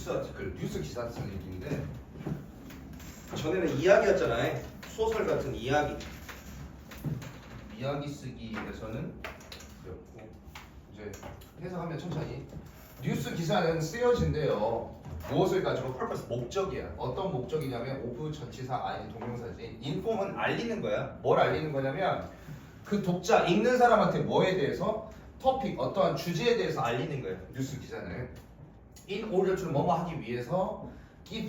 뉴스 아티클, 뉴스 기사 쓰는 얘기인데 전에는 이야기였잖아요. 소설 같은 이야기 쓰기에서는 그렇고 이제 해석하면 천천히 뉴스 기사는 쓰여진대요. 무엇을 가지고 purpose 목적이야. 어떤 목적이냐면 오브 전치사 아닌 동명사지. inform은 알리는 거야. 뭘 알리는 거냐면 그 독자 읽는 사람한테 뭐에 대해서 토픽 어떠한 주제에 대해서 알리는 거예요. 뉴스 기사는 in order to 뭐뭐 하기 위해서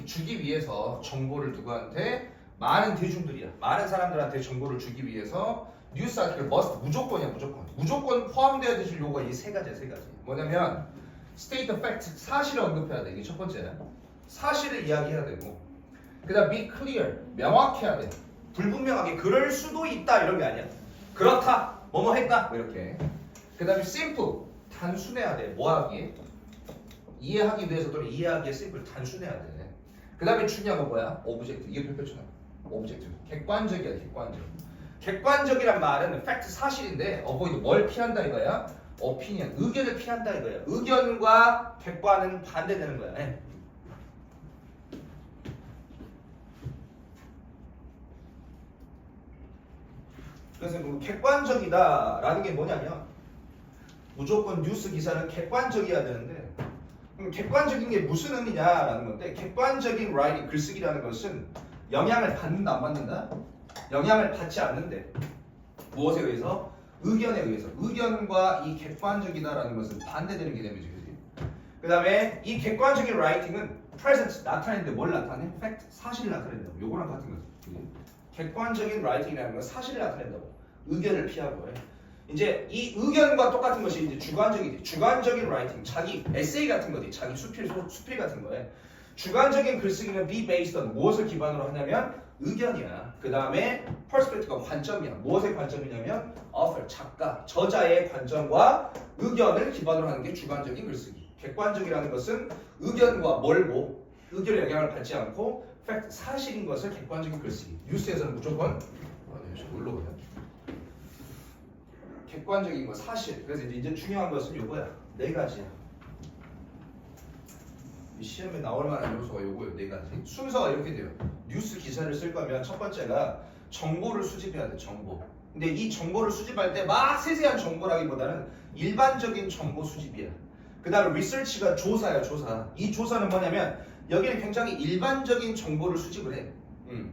주기 위해서 정보를 누구한테 많은 대중들이야. 많은 사람들한테 정보를 주기 위해서 뉴스 아티클 must 무조건이야. 무조건 포함되어야 되실 요구가 이 세 가지야. 뭐냐면 state the fact 사실을 언급해야 돼. 이게 첫 번째. 사실을 이야기해야 되고 그다음 be clear 명확해야 돼. 불분명하게 그럴 수도 있다 이런 게 아니야. 그렇다 뭐뭐 했다 뭐 이렇게. 그다음에 simple 단순해야 돼. 뭐 하기? 이해하기 위해서 또는 이해하기에 simple 단순해야 돼. 그다음에 중요한 건 뭐야? object 이게 별표잖아. object 객관적이야. 객관적이란 말은 fact 사실인데 avoid 뭘 피한다 이거야? opinion 의견을 피한다 이거야. 의견과 객관은 반대되는 거야. 네. 그래서 객관적이다라는 게 뭐냐면 무조건 뉴스 기사는 객관적이어야 되는데 그럼 객관적인 게 무슨 의미냐라는 건데 객관적인 writing 글쓰기라는 것은 영향을 받는다 안 받는다? 영향을 받지 않는데 무엇에 의해서? 의견에 의해서. 의견과 이 객관적이다라는 것은 반대되는 개념이지. 그 다음에 이 객관적인 writing은 present 나타내는데 뭘 나타내? fact 사실을 나타낸다고. 요거랑 같은 거지. 객관적인 writing이라는 건 사실을 나타낸다고. 의견을 피하고 해. 이제 이 의견과 똑같은 것이 이제 주관적이지. 주관적인 writing, 자기 에세이 같은 거지. 자기 수필 같은 거에. 주관적인 글쓰기는 be based on 무엇을 기반으로 하냐면 의견이야. 그 다음에 perspective가 관점이야. 무엇의 관점이냐면 author, 작가, 저자의 관점과 의견을 기반으로 하는 게 주관적인 글쓰기. 객관적이라는 것은 의견과 멀고 의견의 영향을 받지 않고 fact, 사실인 것을 객관적인 글쓰기. 뉴스에서는 무조건 뭘로 그냥 객관적인 거 사실. 그래서 이제 중요한 것은 요거야. 네 가지야. 시험에 나올 만한 요소가 요거예요. 네 가지. 순서가 이렇게 돼요. 뉴스 기사를 쓸 거면 첫 번째가 정보를 수집해야 돼. 정보. 근데 이 정보를 수집할 때 막 세세한 정보라기보다는 일반적인 정보 수집이야. 그 다음에 리서치가 조사야. 조사. 이 조사는 뭐냐면 여기는 굉장히 일반적인 정보를 수집을 해.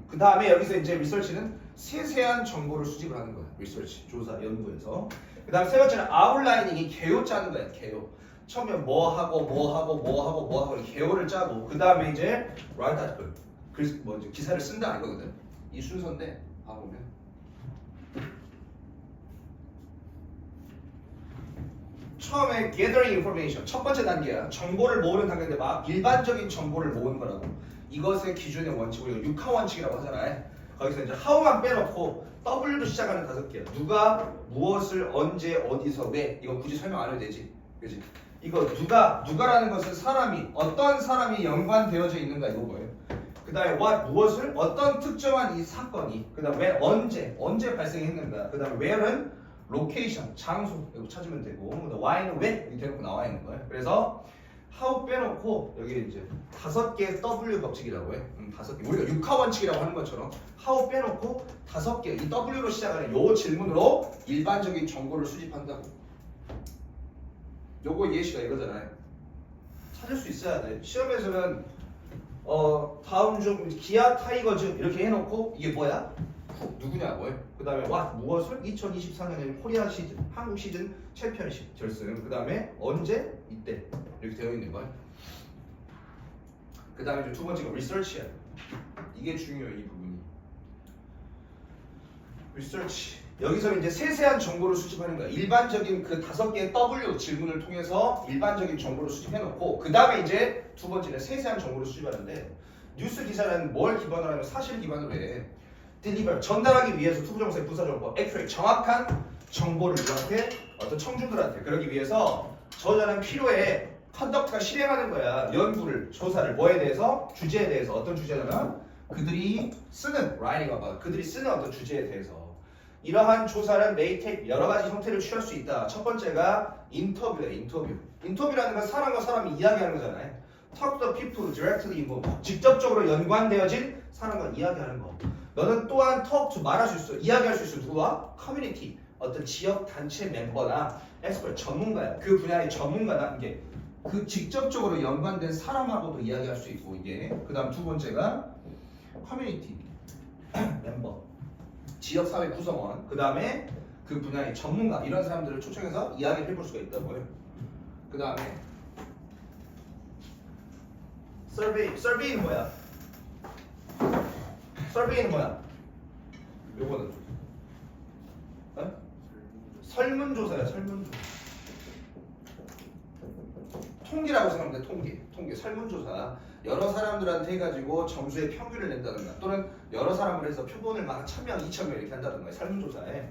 그 다음에 여기서 이제 리서치는 세세한 정보를 수집을 하는 거야. 리서치, 조사, 연구에서. 그 다음 세 번째는 아웃라이닝이 개요 짜는 거야. 개요. 처음에 뭐 하고 개요를 짜고 그 다음에 이제 write article 기사를 쓴다 이거거든. 이 순서인데 봐보면 처음에 gathering information 첫 번째 단계야. 정보를 모으는 단계인데 막 일반적인 정보를 모으는 거라고. 이것의 기준의 원칙 우리가 육하 원칙이라고 하잖아요. 거기서 이제 how만 빼놓고 W로 시작하는 5개야. 누가 무엇을 언제 어디서 왜 이거 굳이 설명 안 해도 되지. 그지? 이거 누가라는 것은 사람이 어떤 사람이 연관되어져 있는가 이거 뭐예요? 그 다음에 what 무엇을 어떤 특정한 이 사건이 그 다음에 언제 발생했는가 그 다음에 where는 location 장소 이거 찾으면 되고 why는 왜 이렇게 해놓고 나와 있는 거예요. 그래서 how 빼놓고 여기 이제 5개의 W 법칙이라고 해. 5개 우리가 육하 원칙이라고 하는 것처럼 how 빼놓고 5개 이 W로 시작하는 요 질문으로 일반적인 정보를 수집한다고. 요거 예시가 이거잖아요. 찾을 수 있어야 돼. 시험에서는 다음 중 기아 타이거즈 이렇게 해놓고 이게 뭐야? 누구냐 뭐예요? 그 다음에 무엇을? 2024년에 코리아 시즌, 한국 시즌 챔피언십 결승. 그 다음에 언제? 이때 이렇게 되어 있는 거예요. 그 다음에 두 번째가 리서치야. 이게 중요해요. 이 부분이. 리서치. 여기서 이제 세세한 정보를 수집하는 거야. 일반적인 그 5개의 W 질문을 통해서 일반적인 정보를 수집해놓고 그 다음에 이제 두 번째는 세세한 정보를 수집하는데 뉴스 기사는 뭘 기반으로 하면 사실 기반으로 해. deliver 전달하기 위해서 투부정사의 부사정법 accurate 정확한 정보를 누구한테 어떤 청중들한테 그러기 위해서 저자는 필요해. 컨덕트가 실행하는 거야. 연구를 조사를 뭐에 대해서 주제에 대해서 어떤 주제냐면 그들이 쓰는 writing about 그들이 쓰는 어떤 주제에 대해서. 이러한 조사는 may take 여러 가지 형태를 취할 수 있다. 첫 번째가 인터뷰야. 인터뷰라는 건 사람과 사람이 이야기하는 거잖아요. talk to people directly involved. 직접적으로 연관되어진 사람과 이야기하는 거. 너는 또한 talk to 말할 수 있어. 이야기할 수 있어. 누구와? 커뮤니티. 어떤 지역 단체 멤버나 expert 전문가야. 그 분야의 전문가다. 이게 그 직접적으로 연관된 사람하고도 이야기할 수 있고 이게. 그다음 두 번째가 커뮤니티 멤버. 지역 사회 구성원. 그다음에 그 분야의 전문가 이런 사람들을 초청해서 이야기를 해볼 수가 있다고요. 그다음에 survey는 뭐야? survey는 뭐야? 요거는 설문조사야. 설문조사. 통계라고 생각하면 돼. 통계 설문조사. 여러 사람들한테 해가지고 점수의 평균을 낸다든가 또는 여러 사람을 해서 표본을 막 1000명, 2000명 이렇게 한다든가. 설문조사에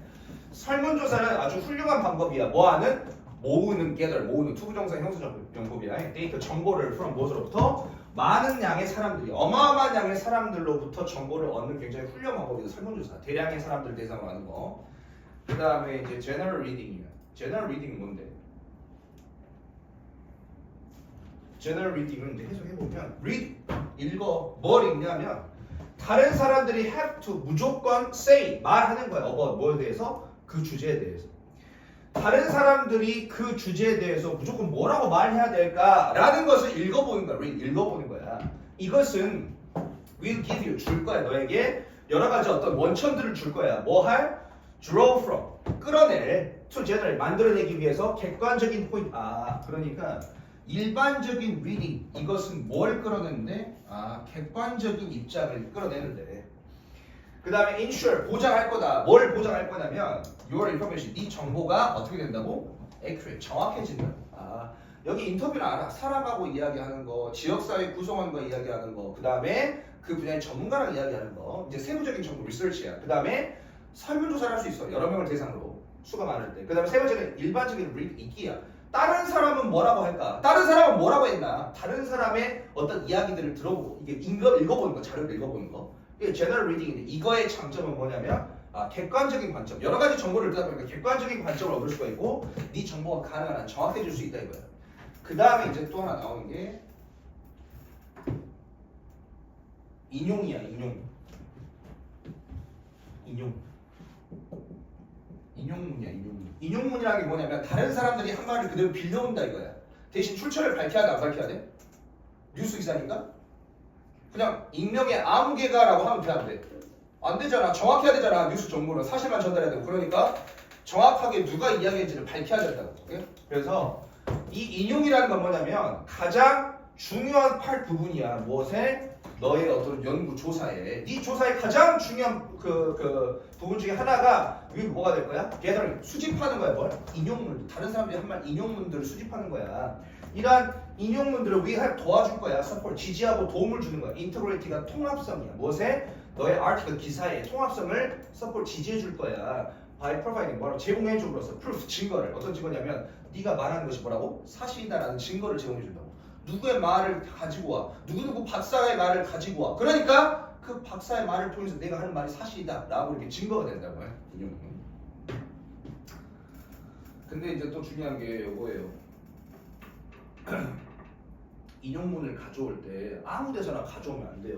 설문조사는 아주 훌륭한 방법이야. 뭐하는? 모으는 모으는 투부정사 형수정법이야. 데이터 정보를 from 무엇으로부터? 많은 양의 사람들이 어마어마한 양의 사람들로부터 정보를 얻는 굉장히 훌륭한 방법이다. 설문조사. 대량의 사람들 대상으로 하는 거. 그 다음에 이제 general reading이야. general reading은 뭔데? general reading은 이제 해석해보면 read, 읽어. 뭘 읽냐면 다른 사람들이 have to 무조건 say, 말하는 거야. about 뭐에 대해서? 그 주제에 대해서. 다른 사람들이 그 주제에 대해서 무조건 뭐라고 말해야 될까라는 것을 읽어보는 거야. read, 읽어보는 거야. 이것은 will give you, 줄 거야. 너에게 여러 가지 어떤 원천들을 줄 거야. 뭐 할? draw from, 끌어낼, to generate, 만들어내기 위해서 객관적인 포인트. 그러니까 일반적인 reading, 이것은 뭘 끌어내는데? 객관적인 입장을 끌어내는데. 그 다음에 ensure, 보장할 거다. 뭘 보장할 거냐면 your information, 네 정보가 어떻게 된다고? accurate, 정확해진다. 여기 인터뷰를 알아. 사람하고 이야기하는 거, 지역사회 구성원과 이야기하는 거, 그 다음에 그 분야의 전문가랑 이야기하는 거, 이제 세부적인 정보 리서치야. 그 다음에 설문조사를 할 수 있어. 여러 명을 대상으로 수가 많을 때. 그 다음에 세 번째는 일반적인 read, 읽기야. 다른 사람은 뭐라고 할까? 다른 사람은 뭐라고 했나? 다른 사람의 어떤 이야기들을 들어보고 이게 읽어보는 거, 자료를 읽어보는 거. 이게 general reading인데 이거의 장점은 뭐냐면 객관적인 관점. 여러 가지 정보를 듣다 보니까 객관적인 관점을 얻을 수가 있고 네 정보가 가능한 한 정확해질 수 있다 이거야. 그 다음에 이제 또 하나 나오는 게 인용이야. 인용문이야. 인용문이라는 게 뭐냐면 다른 사람들이 한 말을 그대로 빌려온다 이거야. 대신 출처를 밝혀야 돼, 안 밝혀야 돼? 뉴스 기사니까? 그냥 익명의 아무개가라고 하면 돼, 안 돼? 안 되잖아. 정확해야 되잖아. 뉴스 정보는 사실만 전달해야 되고. 그러니까 정확하게 누가 이야기했는지를 밝혀야 된다고. 오케이? 그래서 이 인용이라는 건 뭐냐면 가장 중요한 부분이야. 무엇에? 너의 어떤 연구 조사에, 네 조사의 가장 중요한 그 부분 중에 하나가 이게 뭐가 될 거야? gathering, 수집하는 거야. 뭘? 인용문. 다른 사람들이 한 말 인용문들을 수집하는 거야. 이러한 인용문들을 위해 도와줄 거야. support, 지지하고 도움을 주는 거야. 인터그레이티가 통합성이야. 무엇에? 너의 아티클 기사의 통합성을 support, 지지해 줄 거야. by providing, 뭐라고? 제공해 줌으로써 proof, 증거를. 어떤 증거냐면 네가 말하는 것이 뭐라고? 사실이다라는 증거를 제공해 준다고. 누구의 말을 가지고 와. 누구누구 박사의 말을 가지고 와. 그러니까 그 박사의 말을 통해서 내가 하는 말이 사실이다 라고 이렇게 증거가 된다고 해요. 인용문. 근데 이제 또 중요한 게 이거예요. 인용문을 가져올 때 아무 데서나 가져오면 안 돼요.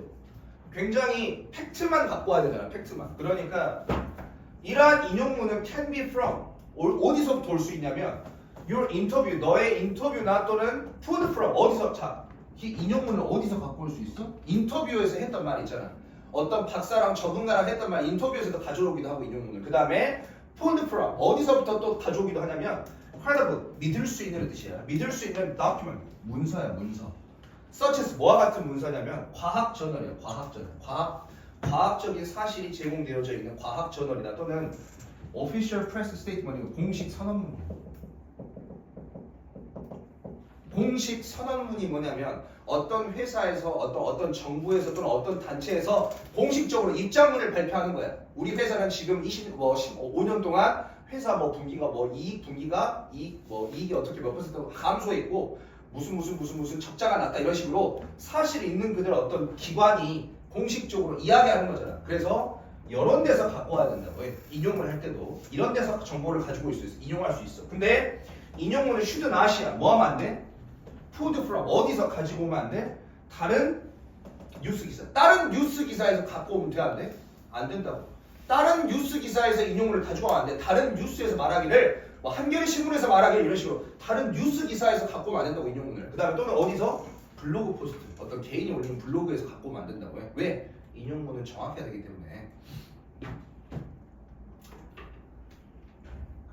굉장히 팩트만 갖고 와야 되잖아. 팩트만. 그러니까 이러한 인용문은 can be from, 어디서부터 올 수 있냐면 your interview, 너의 인터뷰나 또는 pulled from, 어디서? 자, 이 인용문을 어디서 갖고 올 수 있어? 인터뷰에서 했던 말 있잖아. 어떤 박사랑 전문가랑 했던 말 인터뷰에서도 가져오기도 하고 인용문을. 그 다음에 pulled from, 어디서부터 또 가져오기도 하냐면 credible, 믿을 수 있는 뜻이야. 믿을 수 있는 document, 문서야. 문서. such as, 뭐와 같은 문서냐면 과학 저널이야. 과학 저널. 과학적인 사실이 제공되어져 있는 과학 저널이다. 또는 official press statement, 공식 선언문. 공식 선언문이 뭐냐면 어떤 회사에서 어떤 정부에서 또는 어떤 단체에서 공식적으로 입장문을 발표하는 거야. 우리 회사는 지금 5년 동안 회사 분기가 이익이 어떻게 몇 퍼센트 감소했고 무슨 적자가 났다 이런 식으로 사실 있는 그대로 어떤 기관이 공식적으로 이야기하는 거잖아. 그래서 이런 데서 갖고 와야 된다고 해. 인용을 할 때도 이런 데서 정보를 가지고 있을 수 있어. 인용할 수 있어. 근데 인용문을 should not이야. 뭐 하면 안 돼? pulled from 어디서 가지고 오면 안 돼? 다른 뉴스 기사. 다른 뉴스 기사에서 갖고 오면 돼, 안 돼? 안 된다고. 다른 뉴스 기사에서 인용을 가지고 오면 안 돼. 다른 뉴스에서 말하기를 뭐 한겨레 신문에서 말하기를 이런 식으로 다른 뉴스 기사에서 갖고 오면 안 된다고 인용문을. 그다음에 또는 어디서 블로그 포스트 어떤 개인이 올린 블로그에서 갖고 오면 안 된다고 해. 왜? 인용문은 정확해야 되기 때문에.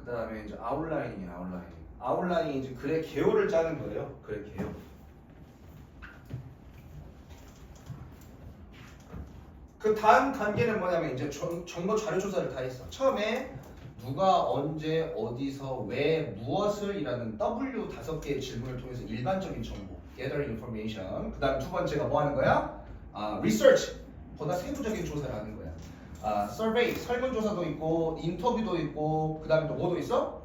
그다음에 이제 아웃라인이야, 아웃라인. 아웃라인이 이제 글의 개요를 짜는 거예요. 글의 개요. 그 다음 단계는 뭐냐면 이제 정보 자료 조사를 다 했어. 처음에 누가 언제 어디서 왜 무엇을 이라는 W 5개의 질문을 통해서 일반적인 정보 gather information. 그다음 두 번째가 뭐 하는 거야? research 보다 세부적인 조사를 하는 거야. survey 설문조사도 있고 인터뷰도 있고 그다음에 또 뭐도 있어?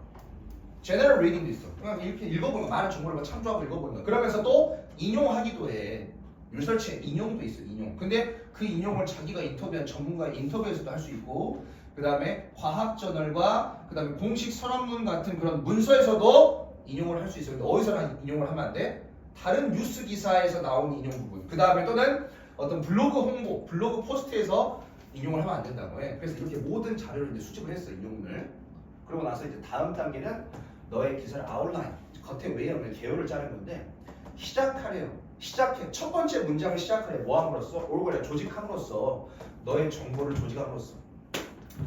general reading도 있어. 그냥 이렇게 읽어보는 거 많은 정보를 참조하고 읽어보는 거. 그러면서 또 인용하기도 해. 리서치에 인용도 있어. 인용. 근데 그 인용을 자기가 인터뷰한 전문가의 인터뷰에서도 할 수 있고 그 다음에 과학 저널과 그 다음에 공식 선언문 같은 그런 문서에서도 인용을 할 수 있어요. 근데 어디서나 인용을 하면 안 돼? 다른 뉴스 기사에서 나온 인용 부분. 그 다음에 또는 어떤 블로그 홍보, 블로그 포스트에서 인용을 하면 안 된다고 해. 그래서 이렇게 모든 자료를 이제 수집을 했어. 인용문을. 그러고 나서 이제 다음 단계는 너의 기사를 아웃라인, 겉에 외형을 개요를 짜는 건데 시작하래요. 시작해. 첫 번째 문장을 시작하래. 뭐 함으로써? 올거래 조직함으로써 너의 정보를 조직함으로써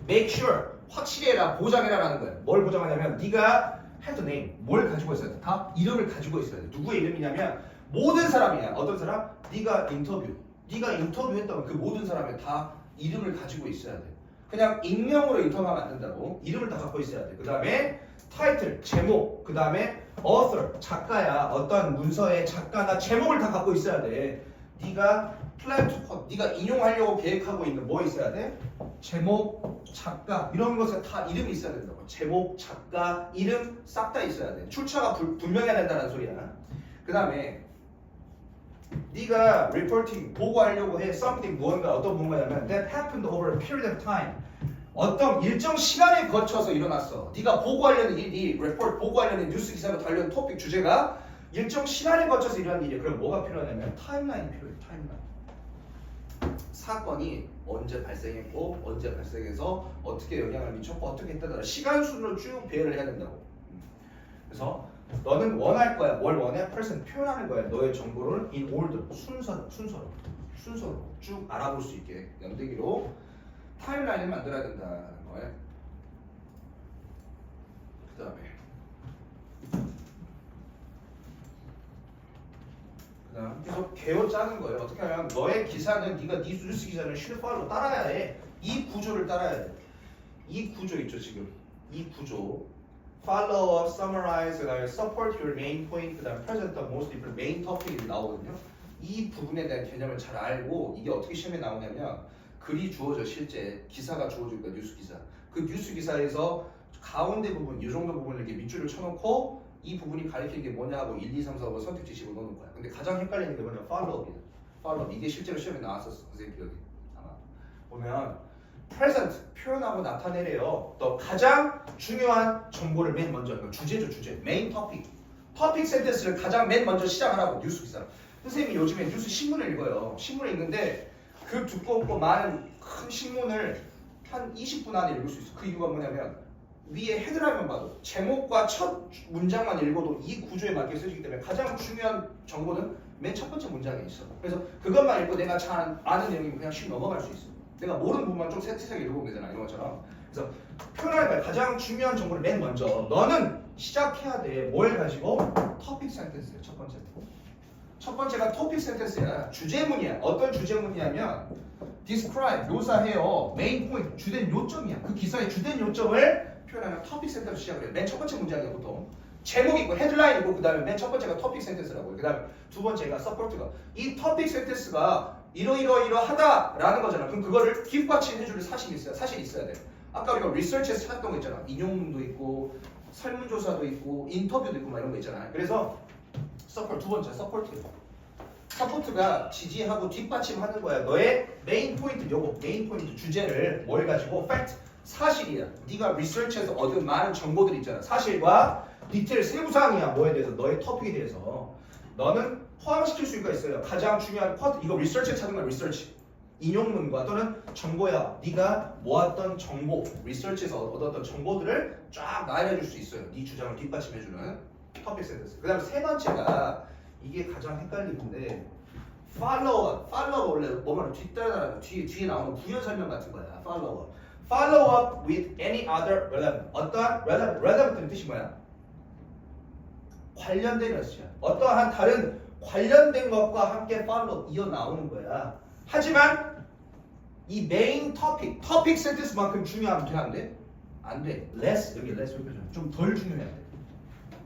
make sure 확실히 해라 보장해라 라는 거야. 뭘 보장하냐면 네가 have the name 뭘 가지고 있어야 돼? 다 이름을 가지고 있어야 돼. 누구의 이름이냐면 모든 사람이야. 어떤 사람? 네가 인터뷰했던 그 모든 사람의 다 이름을 가지고 있어야 돼. 그냥 익명으로 인터뷰하면 안 된다고. 이름을 다 갖고 있어야 돼. 그 다음에 타이틀 제목, 그 다음에 author 작가야. 어떤 문서의 작가나 제목을 다 갖고 있어야 돼. 네가 plan to quote 네가 인용하려고 계획하고 있는 뭐 있어야 돼? 제목, 작가 이런 것에 다 이름이 있어야 된다고. 제목, 작가, 이름 싹 다 있어야 돼. 출처가 분명해야 된다는 소리야. 그 다음에 네가 reporting 보고하려고 해 something 무언가 어떤 뭔가냐면 that happened over a period of time 어떤 일정 시간에 거쳐서 일어났어. 네가 보고하려는 일이 report 보고하려는 뉴스 기사로 달려는 토픽 주제가 일정 시간에 거쳐서 일어난 일이야. 그럼 뭐가 필요하냐면 타임라인이 필요해. 타임라인. 사건이 언제 발생했고 언제 발생해서 어떻게 영향을 미쳤고 어떻게 했다더라 시간 순으로 쭉 배열을 해야 된다고. 그래서 너는 원할 거야. 뭘 원해? person 표현하는 거야. 너의 정보를 in order 순서로 쭉 알아볼 수 있게 연대기로 타임라인을 만들어야 된다는 거예요. 그 다음에 계속 개요 짜는 거예요. 어떻게 하면 너의 기사는 네가 네 뉴스 기사는 슈퍼로 따라야 해. 이 구조를 따라야 돼. 이 구조 있죠 지금. 이 구조. Follow up, summarize, 그다음에 support your main point, 그다음에 present the most important main topic이 나오거든요. 이 부분에 대한 개념을 잘 알고 이게 어떻게 시험에 나오냐면 글이 주어져 실제 기사가 주어질 거야. 뉴스 기사. 그 뉴스 기사에서 가운데 부분, 이 정도 부분을 이렇게 밑줄을 쳐놓고 이 부분이 가리키는 게 뭐냐 하고 1, 2, 3, 4, 5 선택지 집어넣는 거야. 근데 가장 헷갈리는 게 뭐냐? 팔로우업이야. 팔로우업. 이게 실제로 시험에 나왔었어. 선생님 기억에. 아마. 보면 present 표현하고 나타내래요. 또 가장 중요한 정보를 맨 먼저. 주제죠, 주제. 메인 토픽. 토픽 센텐스를 가장 맨 먼저 시작하라고. 뉴스 기사. 선생님이 요즘에 뉴스 신문을 읽어요. 신문을 읽는데 그 두껍고 많은 큰 신문을 한 20분 안에 읽을 수 있어. 그 이유가 뭐냐면 위에 헤드라인만 봐도 제목과 첫 문장만 읽어도 이 구조에 맞게 써지기 때문에 가장 중요한 정보는 맨 첫 번째 문장에 있어. 그래서 그것만 읽고 내가 잘 아는 내용이면 그냥 쉽게 넘어갈 수 있어. 내가 모르는 부분만 좀 세세하게 읽어보면 되잖아. 이런 것처럼. 그래서 표현할 거야. 가장 중요한 정보를 맨 먼저 너는 시작해야 돼. 뭘 가지고? 토픽 센텐스야. 첫 번째. 첫 번째가 토픽 센텐스야. 주제문이야. 어떤 주제문이냐면 describe, 묘사해요. 메인 포인트, 주된 요점이야. 그 기사의 주된 요점을 표현하는 토픽 센텐스 시작을 해요. 맨 첫 번째 문장이야 보통. 제목이 있고 헤드라인 있고 그 다음에 맨 첫 번째가 토픽 센텐스라고. 그 다음에 두 번째가 서포트가. 이 토픽 센텐스가 이러이러하다라는 거잖아. 그럼 그거를 뒷받침해줄 사실이 있어야 돼. 아까 우리가 리서치에서 찾았던 거 있잖아. 인용문도 있고 설문조사도 있고 인터뷰도 있고 막 이런 거 있잖아. 그래서 서포트 두 번째 서포트가 지지하고 뒷받침하는 거야. 너의 메인 포인트 요거 메인 포인트 주제를 뭘 가지고 팩트 사실이야. 네가 리서치에서 얻은 많은 정보들 있잖아. 사실과 디테일 세부 사항이야. 뭐에 대해서 너의 토픽에 대해서 너는 포함시킬 수가 있어요. 가장 중요한 파트 이거 리서치에 찾는 거야. 리서치 인용문과 또는 정보야. 네가 모았던 정보 리서치에서 얻었던 정보들을 쫙 나열해 줄 수 있어요. 네 주장을 뒷받침해주는 토픽 센텐스. 그 다음에 세 번째가 이게 가장 헷갈리는데 팔로워 원래 뭐만 뒤따라 뒤에 나오는 부연 설명 같은 거야. 팔로워 follow up with any other relevant 어떠한 relevant은 뜻이 뭐야? 관련된 것이야. 어떠한 다른 관련된 것과 함께 follow 이어 나오는 거야. 하지만 이 메인 토픽 센텐스만큼 중요하면 돼 안 돼? 안 돼. less 여기 less 좀 덜 중요해야 돼.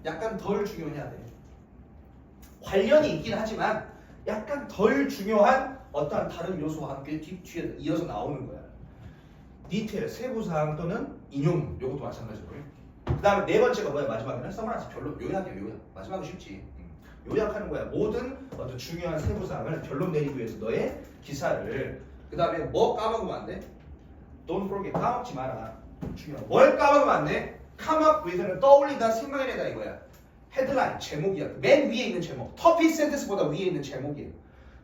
약간 덜 중요해야 돼. 관련이 있긴 하지만 약간 덜 중요한 어떠한 다른 요소와 함께 뒤에 이어서 나오는 거야. 디테일, 세부사항 또는 인용 요것도 마찬가지고요. 그 다음에 네 번째가 뭐야? 마지막에는 서머라이즈 결론 요약이야. 요약. 마지막은 쉽지. 요약하는 거야. 모든 어떤 중요한 세부사항을 결론 내리기 위해서 너의 기사를 그 다음에 뭐 까먹으면 안 돼? Don't forget 까먹지 마라. 중요한 뭘 까먹으면 안 돼? Come up with는 떠올리다 생각해내다 이거야. 헤드라인 제목이야. 맨 위에 있는 제목. 토픽 센텐스보다 위에 있는 제목이야.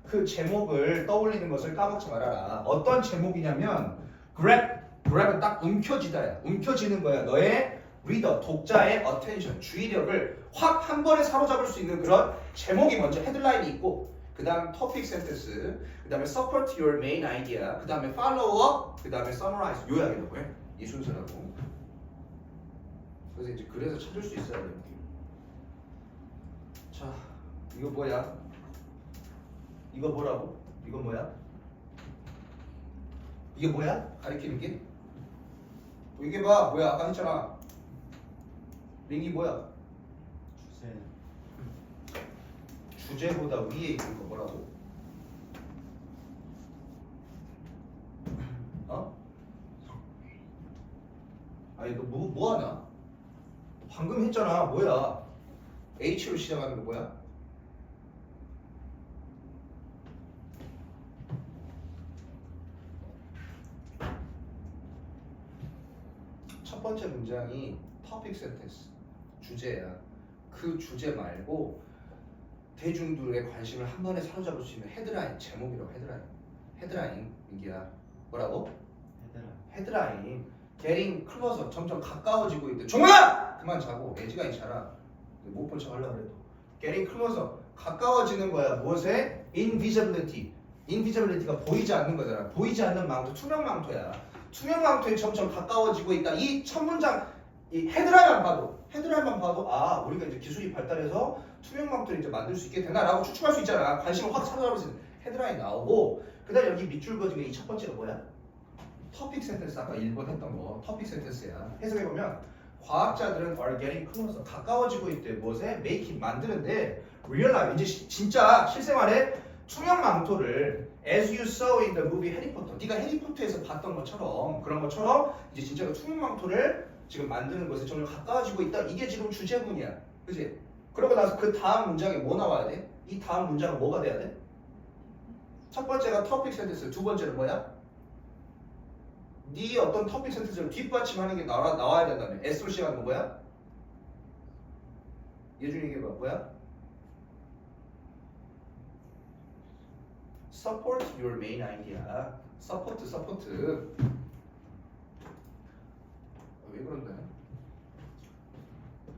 그 제목을 떠올리는 것을 까먹지 말아라. 어떤 제목이냐면 grab은 딱 움켜쥐다야. 움켜쥐는 거야. 너의 리더, 독자의 attention, 주의력을 확 한 번에 사로잡을 수 있는 그런 제목이 먼저 헤드라인이 있고 그 다음 토픽 센텐스, 그 다음에 support your main idea, 그 다음에 follow up, 그 다음에 summarize 요약이라고 해. 이 순서라고. 그래서 이제 그래서 찾을 수 있어야 돼요. 자, 이거 뭐야? 이거 뭐라고? 이거 뭐야? 이게 뭐야? 가리키는 게? 이게 봐, 뭐야? 아까 했잖아. 링이 뭐야? 주제보다 위에 있는 거 뭐라고? 어? 아니 너 뭐 하냐? 방금 했잖아. 뭐야? H로 시작하는 거 뭐야? 첫 번째 문장이 topic sentence 주제야. 그 주제 말고 대중들의 관심을 한 번에 사로잡을 수 있는 헤드라인 제목이라고. 헤드라인 이게야. 뭐라고? 헤드라인. getting closer 점점 가까워지고 있대. 종아! 그만 자고. 애지가 있잖아. 못 본 척 하려고 그래도. getting closer 가까워지는 거야. 무엇에? invisibility가 보이지 않는 거잖아. 보이지 않는 망토, 투명 망토야. 투명 망토에 점점 가까워지고 있다. 이 첫 문장 이 헤드라인만 봐도 아 우리가 이제 기술이 발달해서 투명 망토를 이제 만들 수 있게 되나라고 추측할 수 있잖아. 관심을 확 사로잡을 수 있는 헤드라인 나오고 그다음 여기 밑줄 그어진 이 첫 번째가 뭐야? 토픽 센텐스. 아까 1번 했던 거 토픽 센텐스야. 해석해 보면 과학자들은 are getting closer 가까워지고 있대. 무엇에? making 만드는데 realize 이제 진짜 실생활에 투명 망토를 as you saw in the movie 해리포터 네가 해리포터에서 봤던 것처럼 그런 것처럼 이제 진짜 그 투명 망토를 지금 만드는 것에 점점 가까워지고 있다. 이게 지금 주제문이야. 그치? 그러고 나서 그 다음 문장에 뭐 나와야 돼? 이 다음 문장은 뭐가 돼야 돼? 첫 번째가 토픽 센텐스, 두 번째는 뭐야? 네 어떤 토픽 센텐스를 뒷받침하는 게 나와야 된다며. S로 시작하는 거 뭐야? 예준이 얘기해봐. 뭐야? Support your main idea. Support. 왜 그런데?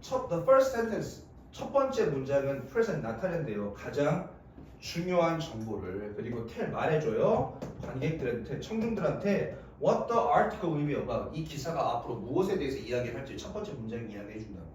The first sentence. 첫 번째 문장은 present 나타낸대요. 가장 중요한 정보를. 그리고 말해줘요. 관객들한테, 청중들한테 what the article will be about. 이 기사가 앞으로 무엇에 대해서 이야기할지 첫 번째 문장이 이야기해준다고.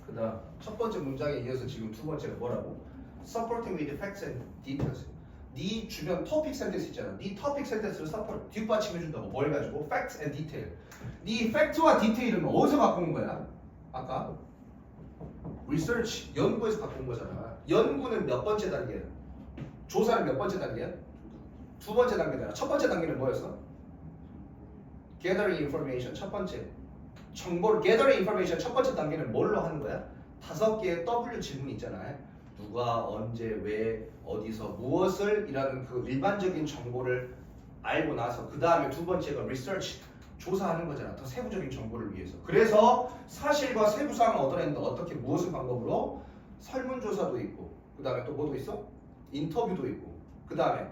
그다음 첫 번째 문장에 이어서 지금 두 번째가 뭐라고? Supporting with facts and details. 네 주변 토픽 센텐스 있잖아. 네 토픽 센텐스를 support 뒷받침해준다고. 뭘 가지고? Facts and detail. 네 팩트와 디테일은 어디서 갖고 온 거야? 아까 research 연구에서 갖고 온 거잖아. 연구는 몇 번째 단계야? 조사는 몇 번째 단계야? 두 번째 단계잖아. 첫 번째 단계는 뭐였어? Gathering information 첫 번째. 정보를 gathering information 첫 번째 단계는 뭘로 하는 거야? 5개의 W 질문 있잖아요. 누가, 언제, 왜, 어디서, 무엇을 이라는 그 일반적인 정보를 알고 나서 그 다음에 두 번째가 리서치 조사하는 거잖아. 더 세부적인 정보를 위해서. 그래서 사실과 세부사항은 어떻게 무엇을 방법으로 설문조사도 있고 그 다음에 또 뭐도 있어? 인터뷰도 있고 그 다음에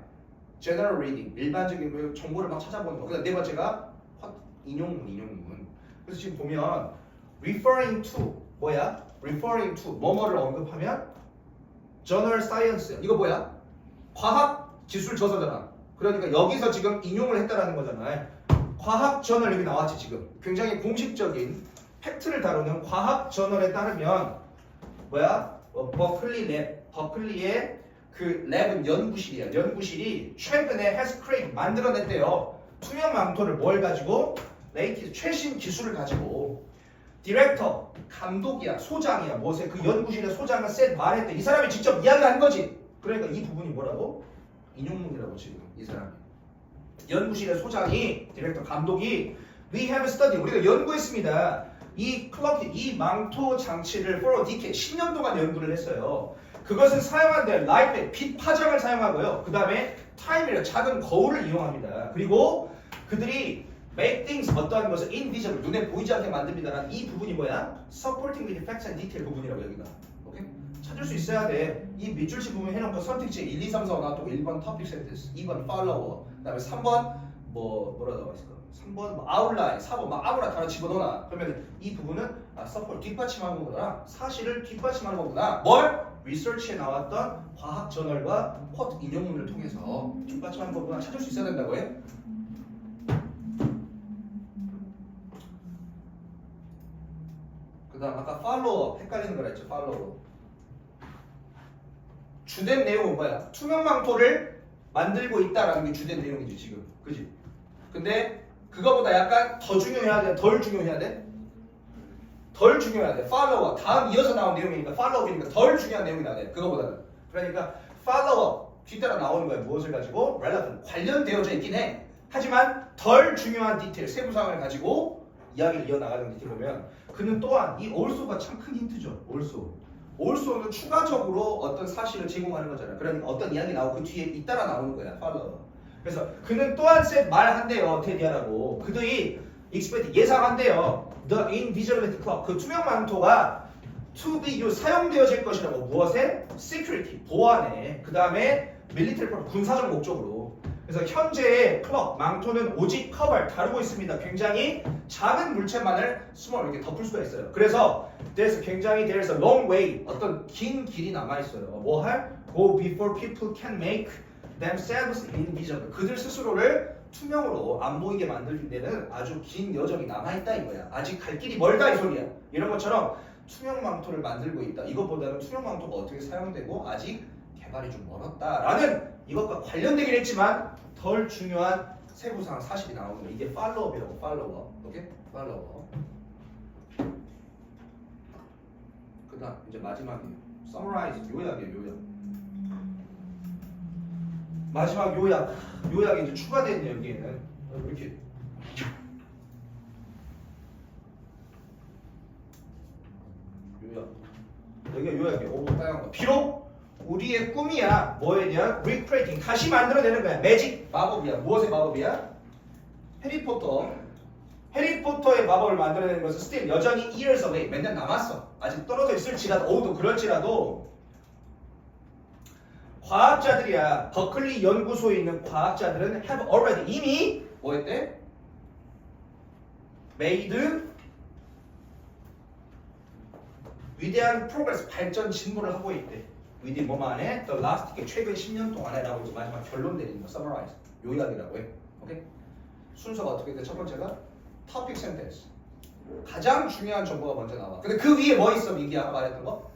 general reading 일반적인 정보를 막 찾아보는 거. 그 다음 네 번째가 인용문. 그래서 지금 보면 referring to 뭐야? referring to 뭐뭐를 언급하면 journal science 이거 뭐야? 과학 기술 저서잖아. 그러니까 여기서 지금 인용을 했다라는 거잖아. 과학 저널 여기 나왔지 지금. 굉장히 공식적인 팩트를 다루는 과학 저널에 따르면 뭐야? 버클리의 그 랩은 연구실이야. 연구실이 최근에 has created 만들어냈대요. 투명 망토를 뭘 가지고? 최신 기술을 가지고. 디렉터 감독이야, 소장이야. 무엇에 그 연구실의 소장은 셋 말했대. 이 사람이 직접 이야기를 한 거지. 그러니까 이 부분이 뭐라고? 인용문이라고 지금 이 사람이. 연구실의 소장이 디렉터 감독이 We have studied 우리가 연구했습니다. 이 클럭 이 망토 장치를 for a decade 10년 동안 연구를 했어요. 그것은 사용한데 라이트 빛 파장을 사용하고요. 그 다음에 타임이라 작은 거울을 이용합니다. 그리고 그들이 make things 어떠한 것을 invisible 눈에 보이지 않게 만듭니다라는 이 부분이 뭐야? supporting with facts and detail 부분이라고 여기가. 오케이? 찾을 수 있어야 돼. 이 밑줄씩 부분 해놓고 선택지 1, 2, 3, 4 나왔고 1번 topic sentence, 2번 follower, 그다음에 3번 뭐라 나와 있을까? 3번 뭐 outline, 4번 막 아무나 하나 집어넣어놔. 그러면 이 부분은 support 뒷받침하는 거구나. 사실을 뒷받침하는 거구나. 뭘? 리서치에 나왔던 과학 저널과 쿼트 인용문을 통해서 뒷받침하는 거구나. 찾을 수 있어야 된다고 해. 그다음 아까 팔로워 헷갈리는 거라 했죠. 팔로워. 주된 내용은 뭐야? 투명 망토를 만들고 있다라는 게 주된 내용이지 지금. 그지? 근데 그거보다 약간 더 중요해야 돼? 덜 중요해야 돼? 덜 중요해야 돼. 팔로워 다음 이어서 나온 내용이니까 팔로워니까 덜 중요한 내용이 나야 돼. 그거보다는. 그러니까 팔로워 뒤따라 나오는 거야. 무엇을 가지고? relevant 관련되어져 있긴 해. 하지만 덜 중요한 디테일 세부사항을 가지고 이야기를 이어나가는 디테일 보면 그는 또한 이 also가 참 큰 힌트죠. also는 추가적으로 어떤 사실을 제공하는 거잖아. 그러니까 어떤 이야기 나오고 그 뒤에 잇따라 나오는 거야. follow. 그래서 그는 또한 말한대요. 테디아라고. 그들이 expect 예상한대요. The invisibility clock 그 투명 망토가 to be used 사용되어질 것이라고. 무엇에? security 보안에. 그 다음에 military purpose 군사적 목적으로. 그래서 현재의 클럭 망토는 오직 커버를 다루고 있습니다. 굉장히 작은 물체만을 small 이렇게 덮을 수가 있어요. 그래서 there's a long way 어떤 긴 길이 남아 있어요. 뭐 할? Go before people can make themselves invisible. 그들 스스로를 투명으로 안 보이게 만들 때는 아주 긴 여정이 남아 있다 이거야. 아직 갈 길이 멀다 이 소리야. 이런 것처럼 투명 망토를 만들고 있다. 이것보다는 투명 망토가 어떻게 사용되고 아직 개발이 좀 멀었다라는 이것과 관련되긴 했지만 덜 중요한 세부사항 사실이 나오는 거예요. 이게 팔로업이라고. 팔로워. 오케이? 팔로워. 그 다음 이제 마지막이에요. summarize 요약이에요. 요약. 마지막 요약이 이제 추가되는 여기에는 이렇게 요약. 여기가 요약이에요. 오, 빨간 거. 비록 우리의 꿈이야. 뭐에 대한 recreating 다시 만들어내는 거야. 매직 마법이야. 무엇의 마법이야? 해리포터의 마법을 만들어내는 것은 still 여전히 years away 몇 년 남았어. 아직 떨어져 있을지라도 그럴지라도 과학자들이야. 버클리 연구소에 있는 과학자들은 have already 이미 뭐 했대? made 위대한 progress 발전 진보를 하고 있대. within 뭐만 안에 the last decade 최근 10년 동안에라고 이제 마지막 결론 내리는 거 summarize 요약이라고 해. 오케이? 순서가 어떻게 돼? 첫 번째가 topic sentence 가장 중요한 정보가 먼저 나와. 근데 그 위에 뭐 있어? 미기 아까 말했던 거?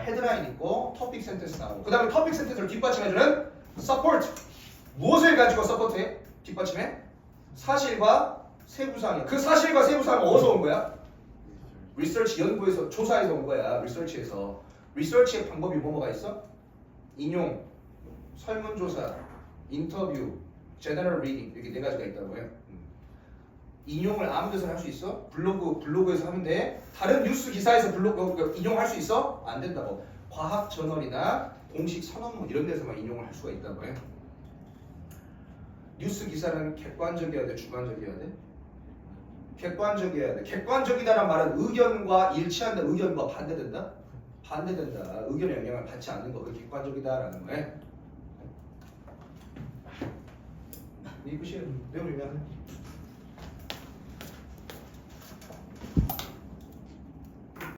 헤드라인 있고 토픽 센텐스 나오고 그 다음에 토픽 센텐스를 뒷받침해주는 support 무엇을 가지고 서포트해? 뒷받침해? 사실과 세부사항이야. 그 사실과 세부사항은 어디서 온 거야? 리서치 연구에서 조사에서 온 거야. 리서치에서. 리서치의 방법이 뭐가 있어? 인용, 설문조사, 인터뷰, 제너럴 리딩 이렇게 네 가지가 있다고 해요. 인용을 아무 데서나 할 수 있어? 블로그에서 하면 돼. 다른 뉴스 기사에서 블로그 인용할 수 있어? 안 된다고. 과학 저널이나 공식 선언문 이런 데서만 인용을 할 수가 있다고 해. 뉴스 기사는 객관적이어야 돼, 주관적이어야 돼? 객관적이어야 돼. 객관적이다란 말은 의견과 일치한다, 의견과 반대된다? 반대된다. 의견의 영향을 받지 않는 거, 그게 객관적이다라는 거예요. 이것이 내용이면